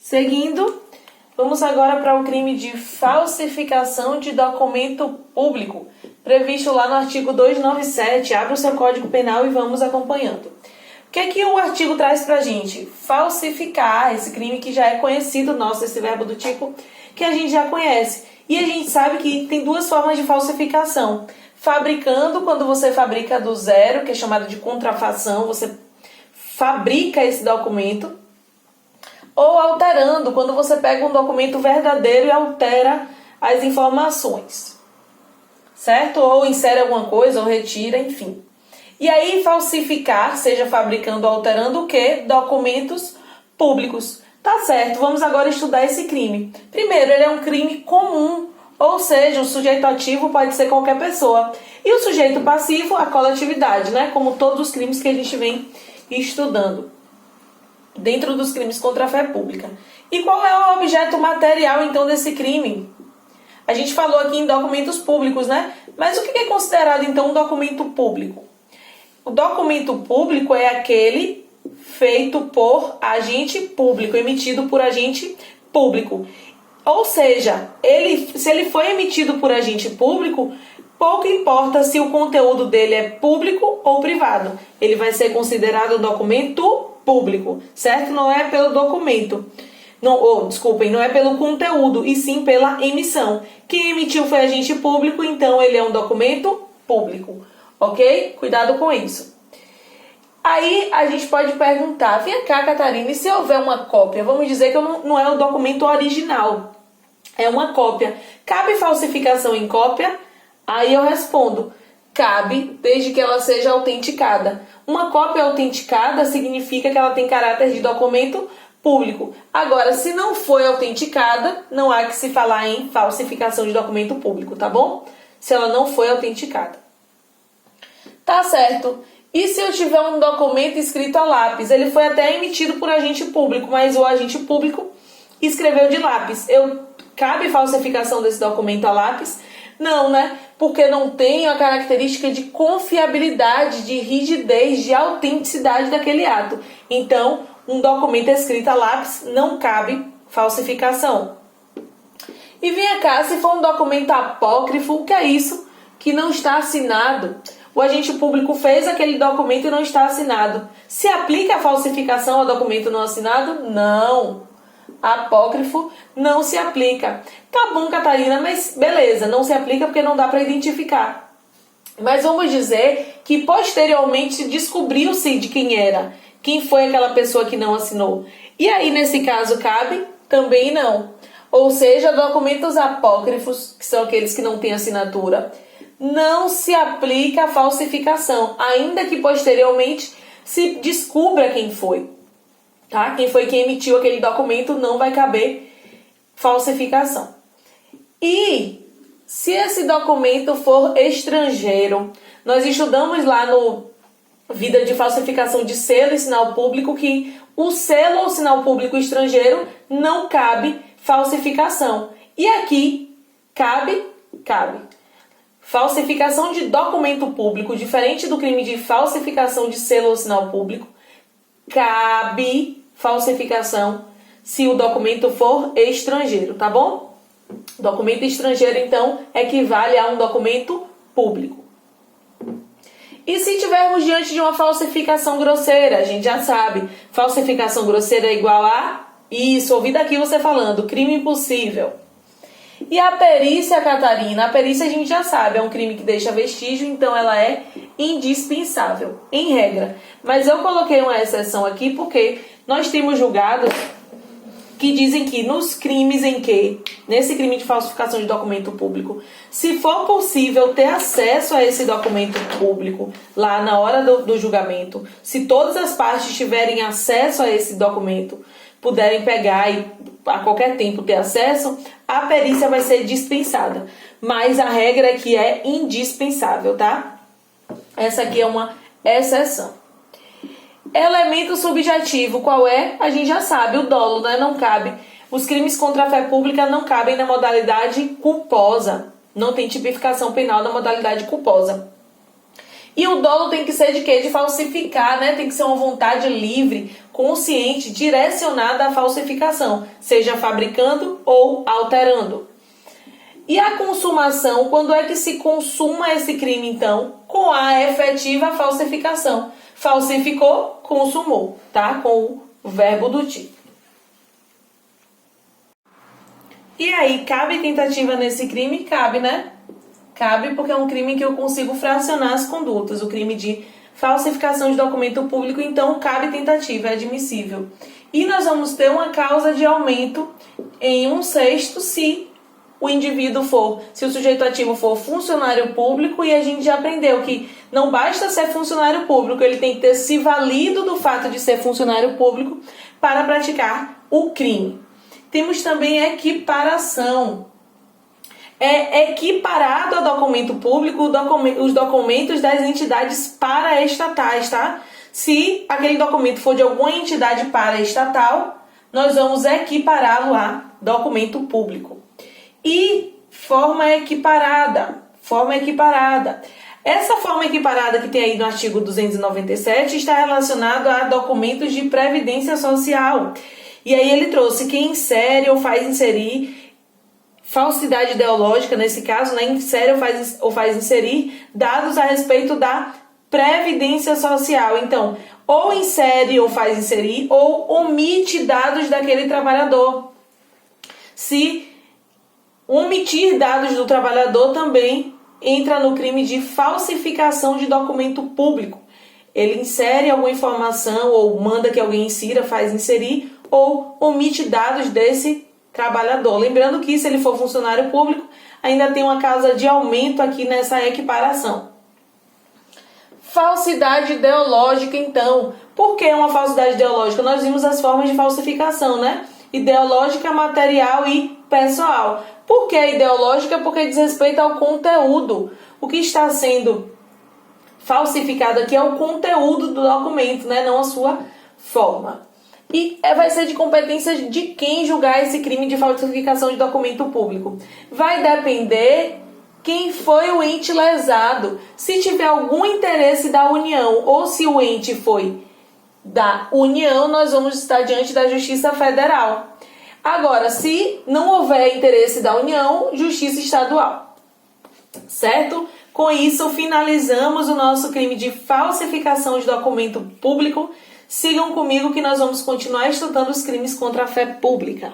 Seguindo, vamos agora para o crime de falsificação de documento público, previsto lá no artigo 297. Abra o seu Código Penal e vamos acompanhando. O que é que o artigo traz pra gente? Falsificar, esse crime que já é conhecido nosso, esse verbo do tipo que a gente já conhece. E a gente sabe que tem duas formas de falsificação. Fabricando, quando você fabrica do zero, que é chamado de contrafação, você fabrica esse documento. Ou alterando, quando você pega um documento verdadeiro e altera as informações. Certo? Ou insere alguma coisa, ou retira, enfim. E aí, falsificar, seja fabricando ou alterando o quê? Documentos públicos. Tá certo, vamos agora estudar esse crime. Primeiro, ele é um crime comum, ou seja, o sujeito ativo pode ser qualquer pessoa. E o sujeito passivo, a coletividade, né? Como todos os crimes que a gente vem estudando dentro dos crimes contra a fé pública. E qual é o objeto material, então, desse crime? A gente falou aqui em documentos públicos, né? Mas o que é considerado, então, um documento público? O documento público é aquele feito por agente público, emitido por agente público. Ou seja, se ele foi emitido por agente público, pouco importa se o conteúdo dele é público ou privado. Ele vai ser considerado um documento público, certo? Não é pelo documento. Não é pelo conteúdo, e sim pela emissão. Quem emitiu foi agente público, então ele é um documento público. Ok? Cuidado com isso. Aí a gente pode perguntar, vem cá, Catarina, e se houver uma cópia? Vamos dizer que não é o documento original, é uma cópia. Cabe falsificação em cópia? Aí eu respondo, cabe, desde que ela seja autenticada. Uma cópia autenticada significa que ela tem caráter de documento público. Agora, se não foi autenticada, não há que se falar em falsificação de documento público, tá bom? Se ela não foi autenticada. Tá certo. E se eu tiver um documento escrito a lápis? Ele foi até emitido por agente público, mas o agente público escreveu de lápis. Cabe falsificação desse documento a lápis? Não, né? Porque não tem a característica de confiabilidade, de rigidez, de autenticidade daquele ato. Então, um documento escrito a lápis não cabe falsificação. E venha cá, se for um documento apócrifo, o que é isso? Que não está assinado. O agente público fez aquele documento e não está assinado. Se aplica a falsificação ao documento não assinado? Não. Apócrifo não se aplica. Tá bom, Catarina, mas beleza, não se aplica porque não dá para identificar. Mas vamos dizer que posteriormente descobriu-se de quem foi aquela pessoa que não assinou. E aí, nesse caso, cabe? Também não. Ou seja, documentos apócrifos, que são aqueles que não têm assinatura, não se aplica a falsificação, ainda que posteriormente se descubra quem foi. Tá? Quem foi quem emitiu aquele documento, não vai caber falsificação. E se esse documento for estrangeiro, nós estudamos lá no Vida de Falsificação de Selo e Sinal Público que o selo ou sinal público estrangeiro não cabe falsificação. E aqui, cabe. Falsificação de documento público, diferente do crime de falsificação de selo ou sinal público, cabe falsificação se o documento for estrangeiro, tá bom? Documento estrangeiro, então, equivale a um documento público. E se tivermos diante de uma falsificação grosseira, a gente já sabe, falsificação grosseira é igual a isso, ouvi daqui você falando, crime impossível. E a perícia, Catarina, a perícia a gente já sabe, é um crime que deixa vestígio, então ela é indispensável, em regra. Mas eu coloquei uma exceção aqui porque nós temos julgados que dizem que nesse crime de falsificação de documento público, se for possível ter acesso a esse documento público lá na hora do julgamento, se todas as partes tiverem acesso a esse documento, puderem pegar e a qualquer tempo ter acesso, a perícia vai ser dispensada. Mas a regra é que é indispensável, tá? Essa aqui é uma exceção. Elemento subjetivo, qual é? A gente já sabe, o dolo, né? Não cabe. Os crimes contra a fé pública não cabem na modalidade culposa. Não tem tipificação penal na modalidade culposa. E o dolo tem que ser de quê? De falsificar, né? Tem que ser uma vontade livre, consciente, direcionada à falsificação, seja fabricando ou alterando. E a consumação, quando é que se consuma esse crime, então? Com a efetiva falsificação. Falsificou, consumou, tá? Com o verbo do tipo. E aí, cabe tentativa nesse crime? Cabe, né? Cabe porque é um crime que eu consigo fracionar as condutas. O crime de falsificação de documento público, então, cabe tentativa, é admissível. E nós vamos ter uma causa de aumento em 1/6 se o sujeito ativo for funcionário público, e a gente já aprendeu que não basta ser funcionário público, ele tem que ter se valido do fato de ser funcionário público para praticar o crime. Temos também equiparação. É equiparado a documento público os documentos das entidades paraestatais, tá? Se aquele documento for de alguma entidade paraestatal, nós vamos equipará-lo a documento público. E forma equiparada. Essa forma equiparada que tem aí no artigo 297 está relacionada a documentos de previdência social. E aí ele trouxe que insere ou faz inserir, falsidade ideológica, nesse caso, né, insere ou faz inserir dados a respeito da previdência social. Então, ou insere ou faz inserir, ou omite dados daquele trabalhador. Se omitir dados do trabalhador também entra no crime de falsificação de documento público. Ele insere alguma informação ou manda que alguém insira, faz inserir, ou omite dados desse trabalhador. Lembrando que se ele for funcionário público, ainda tem uma causa de aumento aqui nessa equiparação. Falsidade ideológica, então. Por que uma falsidade ideológica? Nós vimos as formas de falsificação, né? Ideológica, material e pessoal. Por que ideológica? Porque diz respeito ao conteúdo. O que está sendo falsificado aqui é o conteúdo do documento, né? Não a sua forma. E vai ser de competência de quem julgar esse crime de falsificação de documento público. Vai depender quem foi o ente lesado. Se tiver algum interesse da União ou se o ente foi da União, nós vamos estar diante da Justiça Federal. Agora, se não houver interesse da União, Justiça Estadual. Certo? Com isso, finalizamos o nosso crime de falsificação de documento público. Sigam comigo que nós vamos continuar estudando os crimes contra a fé pública.